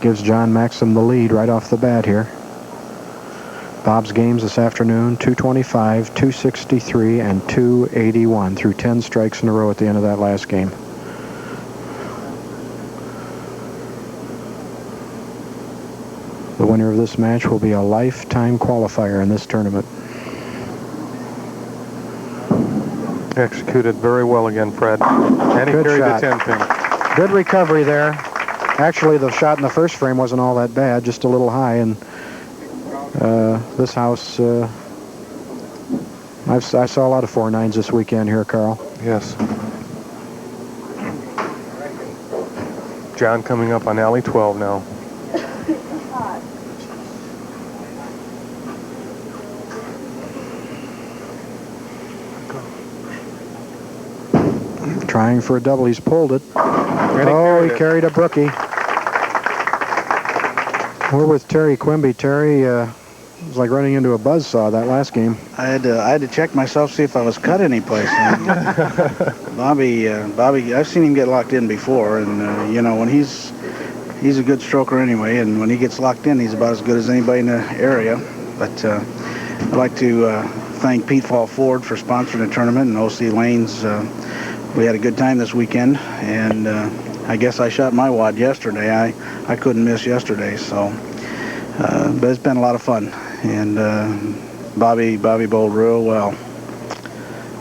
gives John Maxham the lead right off the bat here. Bob's games this afternoon, 225, 263, and 281 through 10 strikes in a row at the end of that last game. The winner of this match will be a lifetime qualifier in this tournament. Executed very well again, Fred. And he carried the 10-pin. Good recovery there. Actually, the shot in the first frame wasn't all that bad, just a little high. And this house, I saw a lot of 4-9s this weekend here, Carl. Yes. John coming up on alley 12 now. Trying for a double. He's pulled it. He carried a brookie. We're with Terry Quimby. Terry, it was like running into a buzzsaw that last game. I had to check myself, see if I was cut anyplace. Bobby, I've seen him get locked in before, and you know, when he's a good stroker anyway, and when he gets locked in, he's about as good as anybody in the area. But I'd like to thank Pete Fall Ford for sponsoring the tournament, and OC Lanes. We had a good time this weekend, and I guess I shot my wad yesterday. I couldn't miss yesterday, so but it's been a lot of fun, and Bobby bowled real well.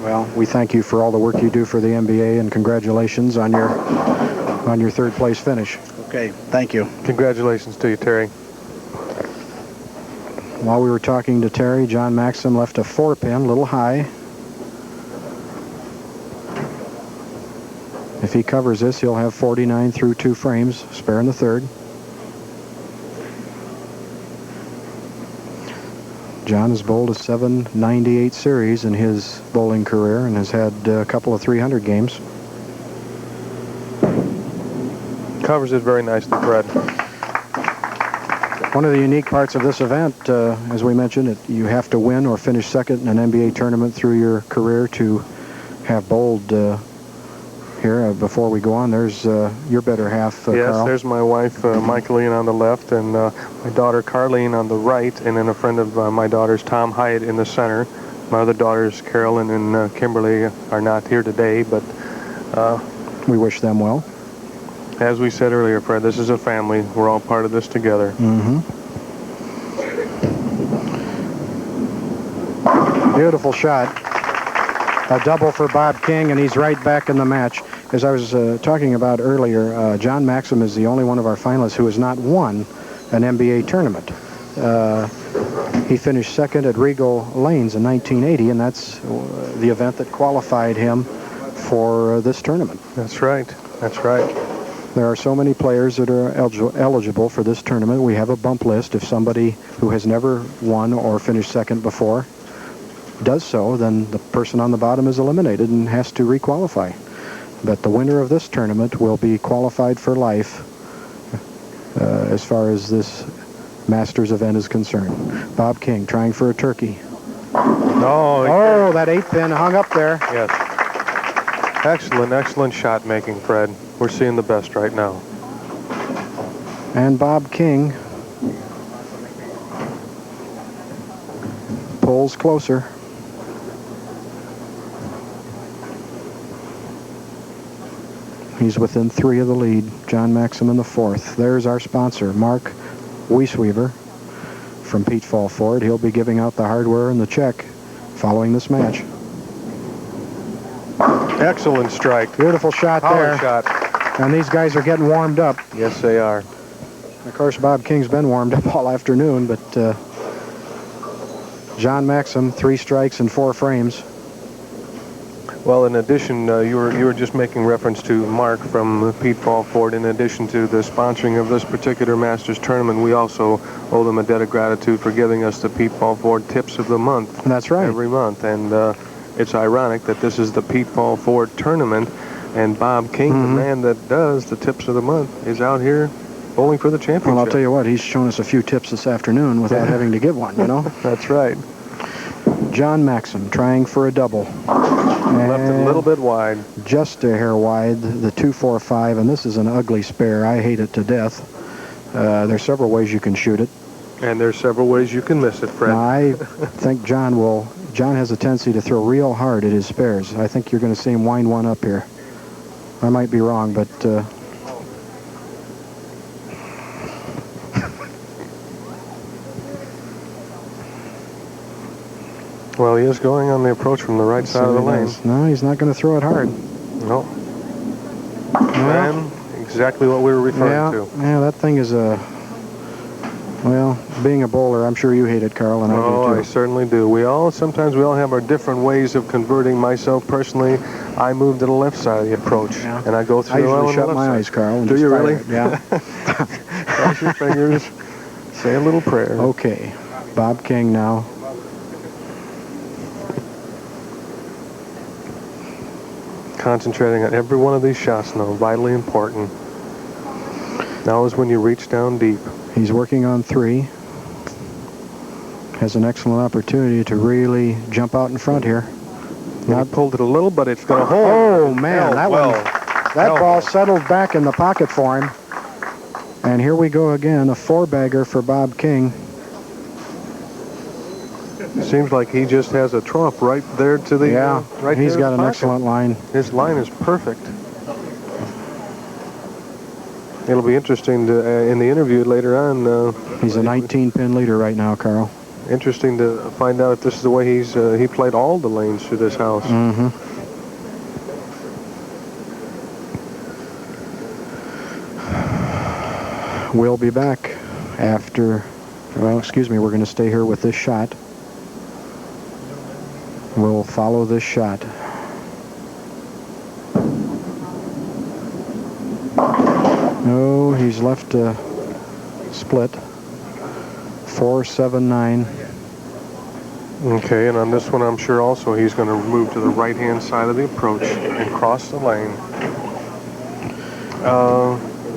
Well, we thank you for all the work you do for the MBA, and congratulations on your third place finish. Okay, thank you. Congratulations to you, Terry. While we were talking to Terry, John Maxham left a 4-pin, a little high. If he covers this, he'll have 49 through 2 frames, spare in the third. John has bowled a 798 series in his bowling career and has had a couple of 300 games. Covers it very nicely, Fred. One of the unique parts of this event, as we mentioned, you have to win or finish second in an NBA tournament through your career to have bowled here. Before we go on, there's your better half, yes, Carl. There's my wife, Michaeline, on the left, and my daughter, Carlene, on the right, and then a friend of my daughter's, Tom Hyatt, in the center. My other daughters, Carolyn and Kimberly, are not here today, but we wish them well. As we said earlier, Fred, this is a family. We're all part of this together. Mm-hmm. Beautiful shot. A double for Bob King, and he's right back in the match. As I was talking about earlier, John Maxham is the only one of our finalists who has not won an NBA tournament. He finished second at Regal Lanes in 1980, and that's the event that qualified him for this tournament. That's right. That's right. There are so many players that are eligible for this tournament. We have a bump list. If somebody who has never won or finished second before does so, then the person on the bottom is eliminated and has to requalify. But the winner of this tournament will be qualified for life as far as this Masters event is concerned. Bob King trying for a turkey. Oh, that 8-pin hung up there. Yes. Excellent shot making, Fred. We're seeing the best right now. And Bob King pulls closer. He's within 3 of the lead. John Maxham in the 4th. There's our sponsor, Mark Wiesweaver from Pete Fall Ford. He'll be giving out the hardware and the check following this match. Excellent strike. Beautiful shot Power there. shot. And these guys are getting warmed up. Yes, they are. Of course, Bob King's been warmed up all afternoon, but John Maxham, 3 strikes and 4 frames. Well, in addition, you were just making reference to Mark from Pete Fall Ford. In addition to the sponsoring of this particular Masters tournament, we also owe them a debt of gratitude for giving us the Pete Fall Ford Tips of the Month. That's right. Every month. And it's ironic that this is the Pete Fall Ford tournament, and Bob King, the man that does the Tips of the Month, is out here bowling for the championship. Well, I'll tell you what, he's shown us a few tips this afternoon without having to give one, you know? That's right. John Maxham trying for a double. Left it a little bit wide. Just a hair wide, the 2-4-5, and this is an ugly spare. I hate it to death. There's several ways you can shoot it. And there's several ways you can miss it, Fred. Now, I think John has a tendency to throw real hard at his spares. I think you're going to see him wind one up here. I might be wrong, but well, he is going on the approach from the right side of the lane. No, he's not going to throw it hard. No. And exactly what we were referring to. Yeah, that thing is a... Well, being a bowler, I'm sure you hate it, Carl, and I do too. I certainly do. Sometimes we all have our different ways of converting. Myself, personally, I move to the left side of the approach, and I go through. I usually shut my eyes, Carl. And do you really? It. Yeah. Cross your fingers. Say a little prayer. Okay, Bob King now. Concentrating on every one of these shots now, vitally important. Now is when you reach down deep. He's working on 3. Has an excellent opportunity to really jump out in front here. He pulled it a little, but it's going to hold. Oh, man, that ball settled back in the pocket for him. And here we go again, a 4-bagger for Bob King. Seems like he just has a trump right there to the right. He's got an excellent line. His line is perfect. It'll be interesting to, in the interview later on. He's a 19-pin leader right now, Carl. Interesting to find out if this is the way he played all the lanes through this house. Mm-hmm. We'll be back after. Well, excuse me. We're going to stay here with this shot. We'll follow this shot. No, he's left a split. 4-7-9. Okay, and on this one, I'm sure also he's going to move to the right-hand side of the approach and cross the lane.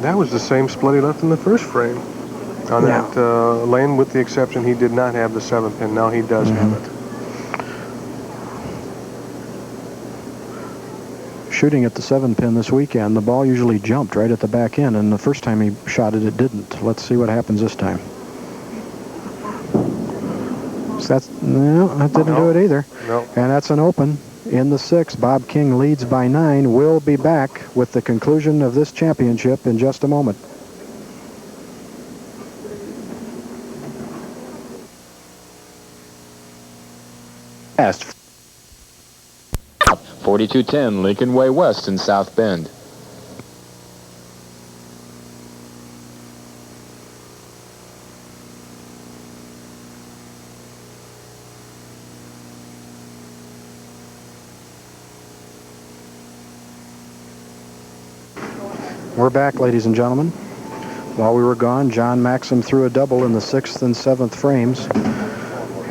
That was the same split he left in the first frame on that lane, with the exception he did not have the 7-pin. Now he does have it. Shooting at the 7-pin this weekend, the ball usually jumped right at the back end, and the first time he shot it, it didn't. Let's see what happens this time. So that didn't do it either. No. And that's an open in the 6th. Bob King leads by 9. We'll be back with the conclusion of this championship in just a moment. Fast. 4210 Lincoln Way West in South Bend. We're back, ladies and gentlemen. While we were gone, John Maxham threw a double in the 6th and 7th frames,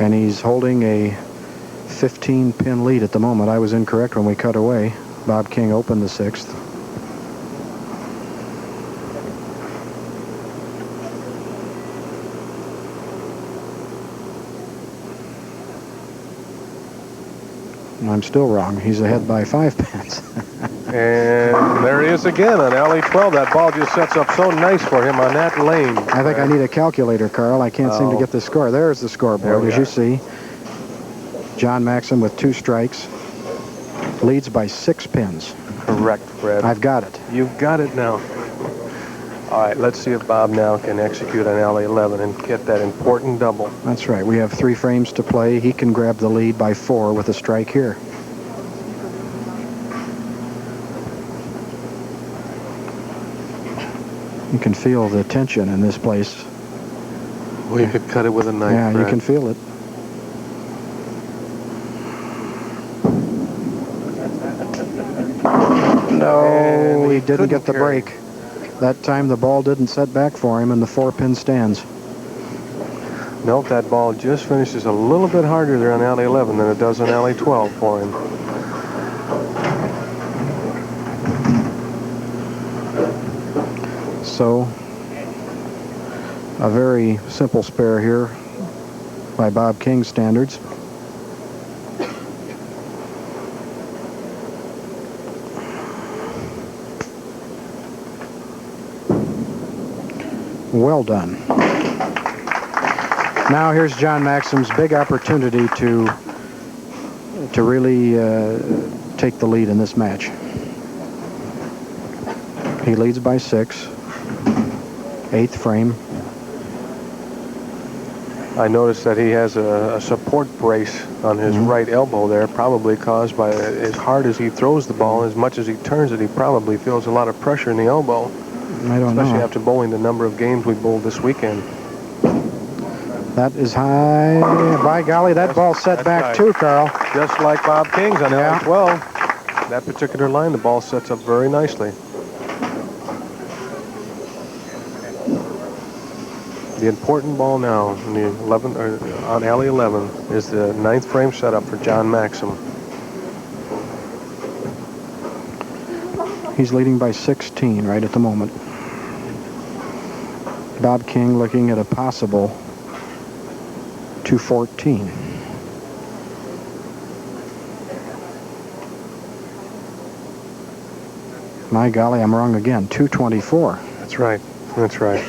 and he's holding a 15-pin lead at the moment. I was incorrect when we cut away. Bob King opened the 6th. And I'm still wrong. He's ahead by 5 pins. And there he is again on alley 12. That ball just sets up so nice for him on that lane. I think I need a calculator, Carl. I can't seem to get the score. There's the scoreboard, as you see. John Maxham with 2 strikes. Leads by 6 pins. Correct, Fred. I've got it. You've got it now. All right, let's see if Bob now can execute on alley 11 and get that important double. That's right. We have 3 frames to play. He can grab the lead by 4 with a strike here. You can feel the tension in this place. Well, you could cut it with a knife, Yeah, Fred. you can feel it. No, he didn't get the break. That time the ball didn't set back for him in the 4-pin stands. Nope, that ball just finishes a little bit harder there on alley 11 than it does on alley 12 for him. So, a very simple spare here by Bob King standards. Well done. Now here's John Maxham's big opportunity to really take the lead in this match. He leads by 6. 8th frame. I noticed that he has a support brace on his right elbow there, probably caused by as hard as he throws the ball, as much as he turns it, he probably feels a lot of pressure in the elbow. I don't know. Especially after bowling the number of games we bowled this weekend. That is high. By golly, that ball set back nice. too, Carl. Just like Bob King's on alley 12. That particular line, the ball sets up very nicely. The important ball now in the 11 on alley 11 is the 9th frame setup for John Maxham. He's leading by 16 right at the moment. Bob King looking at a possible 214. My golly, I'm wrong again. 224. That's right. That's right.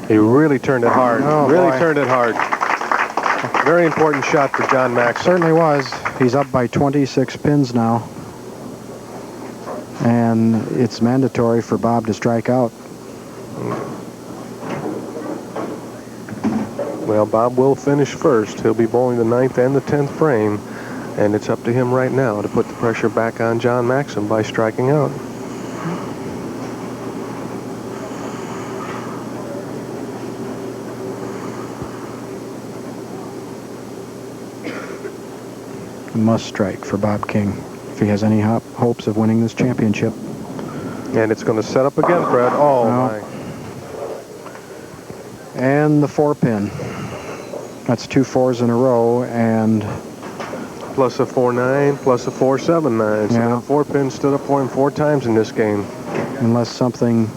He really turned it hard. Oh, really boy. turned it hard. Very important shot for John Maxham. Certainly was. He's up by 26 pins now. And it's mandatory for Bob to strike out. Well, Bob will finish first. He'll be bowling the 9th and the 10th frame. And it's up to him right now to put the pressure back on John Maxham by striking out. Must strike for Bob King if he has any hopes of winning this championship. And it's going to set up again, Fred. Oh, No. my. And the 4-pin. That's 2 4s in a row, and Plus a 4-9, plus a 4-7-9. So Yeah. that 4-pin stood up for him 4 times in this game. unless something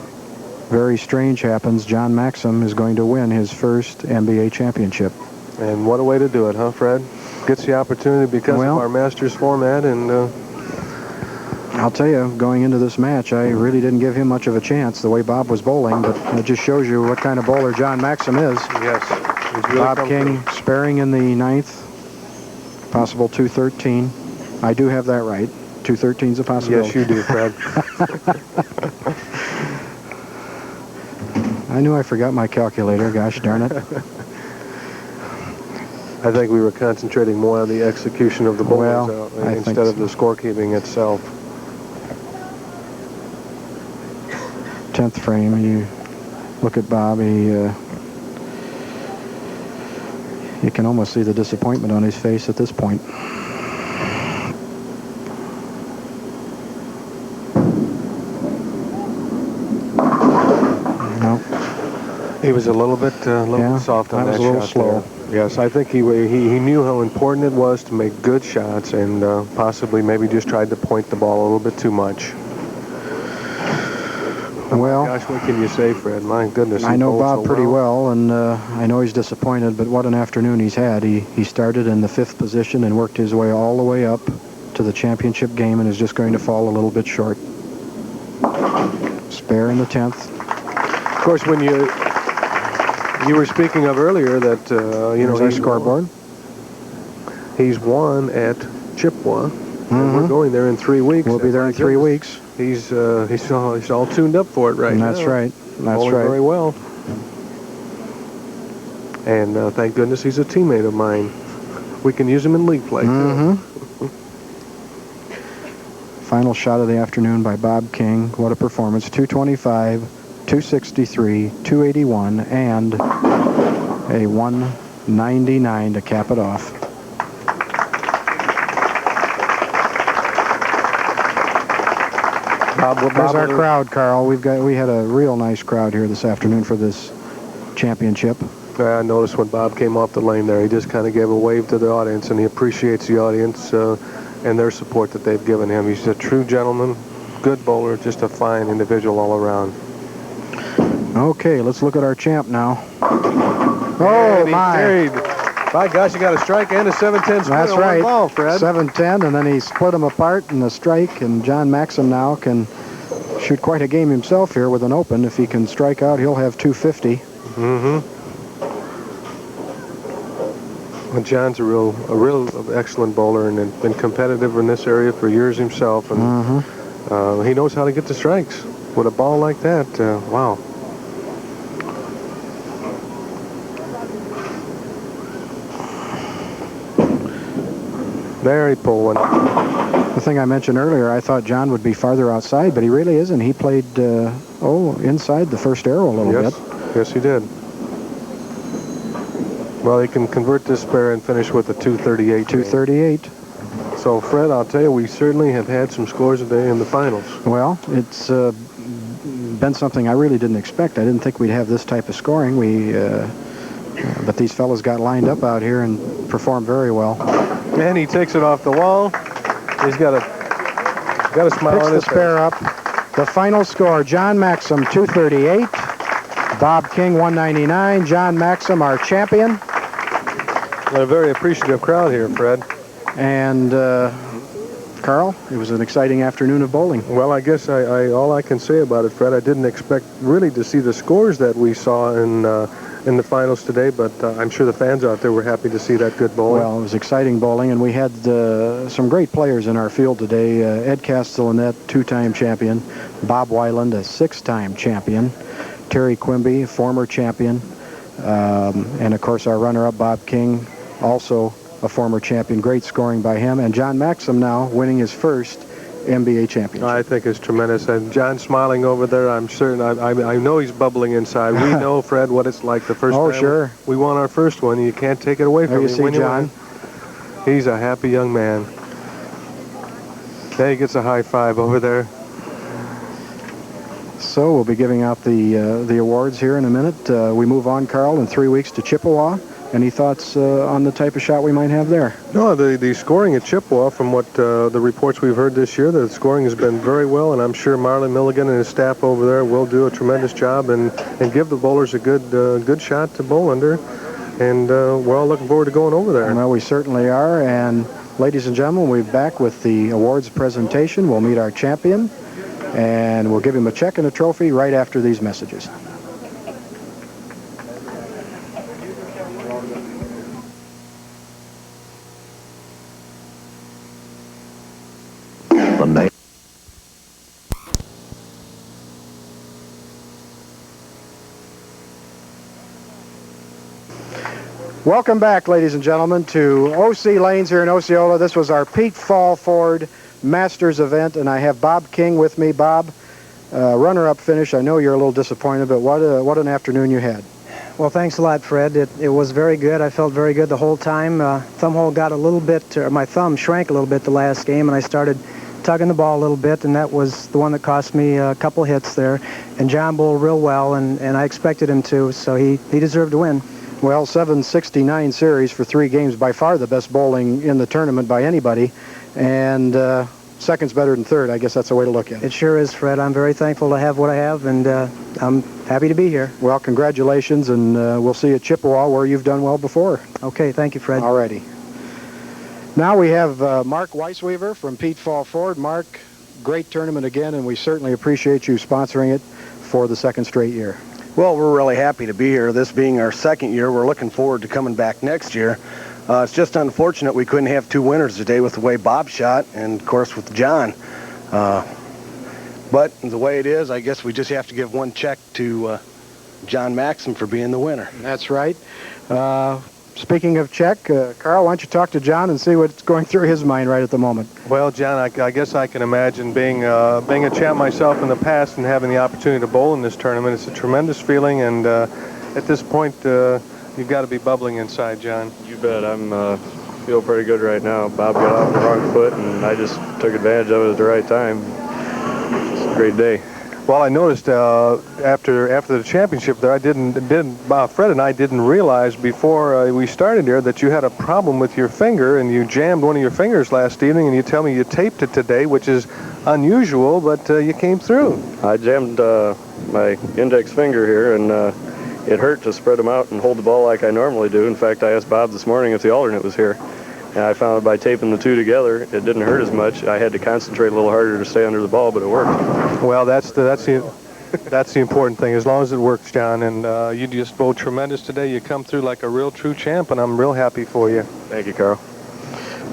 very strange happens, John Maxham is going to win his first MBA championship. And what a way to do it, huh, Fred? Gets the opportunity because Well, of our Masters format, and I'll tell you, going into this match, I really didn't give him much of a chance the way Bob was bowling, but it just shows you what kind of bowler John Maxham is. yes, he's really Bob come King sparing in the 9th, possible 213. I do have that right. 213 is a through. possibility. Yes, you do, Fred. I knew I forgot my calculator, gosh darn it. I think we were concentrating more on the execution of the bowlers Well, I think instead of the scorekeeping itself. 10th frame, you look at Bob, you can almost see the disappointment on his face at this point. No. He was a little bit soft on that was a little shot slow. there. Yes, I think he knew how important it was to make good shots, and possibly maybe just tried to point the ball a little bit too much. Well, Gosh, what can you say, Fred? My goodness. I he know bowled Bob so pretty well, and I know he's disappointed, but what an afternoon he's had. He started in the 5th position and worked his way all the way up to the championship game and is just going to fall a little bit short. Spare in the 10th. Of course, when you were speaking of earlier that, Here's our scoreboard. He's won at Chippewa. And we're going there in 3 weeks. We'll be there in 3 weeks. He's all tuned up for it right now. That's right. That's Bowling right. very well. And thank goodness he's a teammate of mine. We can use him in league play, too. Final shot of the afternoon by Bob King. What a performance. 225, 263, 281, and a 199 to cap it off. There's our crowd, Carl. We had a real nice crowd here this afternoon for this championship. I noticed when Bob came off the lane there, he just kind of gave a wave to the audience, and he appreciates the audience and their support that they've given him. He's a true gentleman, good bowler, just a fine individual all around. Okay, let's look at our champ now. Oh, my. Carried By gosh, you got a strike and a 7-10 split. That's on one right. ball, Fred. 7-10, and then he split them apart in the strike, and John Maxham now can shoot quite a game himself here with an open. If he can strike out, he'll have 250. Mm-hmm. Well, John's a real excellent bowler and been competitive in this area for years himself, and he knows how to get the strikes with a ball like that. Wow. There he pulled one. The thing I mentioned earlier, I thought John would be farther outside, but he really isn't. He played, inside the first arrow a little bit. Yes, he did. Well, he can convert this spare and finish with a 238. 238. So, Fred, I'll tell you, we certainly have had some scores today in the finals. Well, it's been something I really didn't expect. I didn't think we'd have this type of scoring. But these fellas got lined up out here and performed very well. And he takes it off the wall. He's got a smile Picks on the his spare face. up. The final score, John Maxham 238, Bob King 199. John Maxham, our champion. And a very appreciative crowd here, Fred. And Carl, it was an exciting afternoon of bowling. Well, I guess all I can say about it, Fred, I didn't expect really to see the scores that we saw in the finals today, but I'm sure the fans out there were happy to see that good bowling. Well, it was exciting bowling, and we had some great players in our field today. Ed Castellanette, 2-time champion. Bob Weiland, a 6-time champion. Terry Quimby, former champion. And, of course, our runner-up, Bob King, also a former champion. Great scoring by him. And John Maxham now winning his first MBA championship. I think it's tremendous. And John's smiling over there. I'm certain. I know he's bubbling inside. We know, Fred, what it's like the first time. Oh, sure. We won our first one. You can't take it away from There him. you see When John. win, he's a happy young man. There he gets a high five over there. So we'll be giving out the awards here in a minute. We move on, Carl, in 3 weeks to Chippewa. Any thoughts on the type of shot we might have there? No, the scoring at Chippewa, from what the reports we've heard this year, the scoring has been very well, and I'm sure Marlon Milligan and his staff over there will do a tremendous job and give the bowlers a good shot to bowl under. And we're all looking forward to going over there. Well, we certainly are. And ladies and gentlemen, we'll be back with the awards presentation. We'll meet our champion, and we'll give him a check and a trophy right after these messages. Welcome back, ladies and gentlemen, to O.C. Lanes here in Osceola. This was our Pete Fall Ford Masters event, and I have Bob King with me. Bob, runner-up finish. I know you're a little disappointed, but what an afternoon you had. Well, thanks a lot, Fred. It was very good. I felt very good the whole time. Thumb hole got a little bit, or my thumb shrank a little bit the last game, and I started tugging the ball a little bit, and that was the one that cost me a couple hits there. And John bowled real well, and I expected him to, so he deserved to win. Well, 769 series for 3 games, by far the best bowling in the tournament by anybody, and second's better than third. I guess that's the way to look at it. It sure is, Fred. I'm very thankful to have what I have, and I'm happy to be here. Well, congratulations, and we'll see you at Chippewa, where you've done well before. Okay, thank you, Fred. All righty. Now we have Mark Weisweaver from Pete Fall Ford. Mark, great tournament again, and we certainly appreciate you sponsoring it for the second straight year. Well, we're really happy to be here. This being our second year, we're looking forward to coming back next year. It's just unfortunate we couldn't have 2 winners today with the way Bob shot and, of course, with John. But the way it is, I guess we just have to give one check to John Maxham for being the winner. That's right. Speaking of check, Carl, why don't you talk to John and see what's going through his mind right at the moment? Well, John, I guess I can imagine being a champ myself in the past and having the opportunity to bowl in this tournament. It's a tremendous feeling, and at this point, you've got to be bubbling inside, John. You bet. I'm feel pretty good right now. Bob got off the wrong foot, and I just took advantage of it at the right time. It's a great day. Well, I noticed after the championship there, Fred and I didn't realize before we started here that you had a problem with your finger, and you jammed one of your fingers last evening, and you tell me you taped it today, which is unusual, but you came through. I jammed my index finger here, and it hurt to spread them out and hold the ball like I normally do. In fact, I asked Bob this morning if the alternate was here. And I found by taping the two together, it didn't hurt as much. I had to concentrate a little harder to stay under the ball, but it worked. Well, that's the important thing, as long as it works, John. And you just bowled tremendous today. You come through like a real true champ, and I'm real happy for you. Thank you, Carl.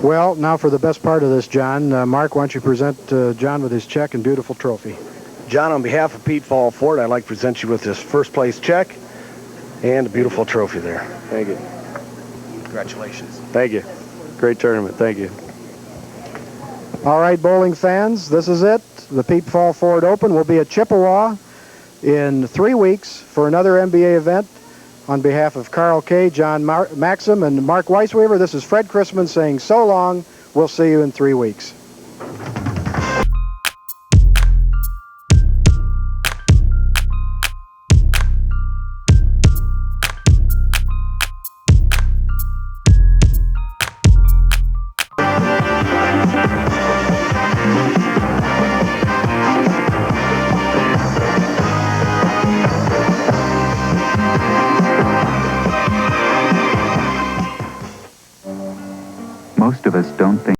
Well, now for the best part of this, John. Mark, why don't you present John with his check and beautiful trophy. John, on behalf of Pete Fall Ford, I'd like to present you with this first place check and a beautiful trophy there. Thank you. Congratulations. Thank you. Great tournament. Thank you. All right, bowling fans, this is it. The Pete Fall Ford Open will be at Chippewa in 3 weeks for another MBA event. On behalf of Carl K., John Maxham, and Mark Weisweaver, this is Fred Chrisman saying so long. We'll see you in 3 weeks. Most of us don't think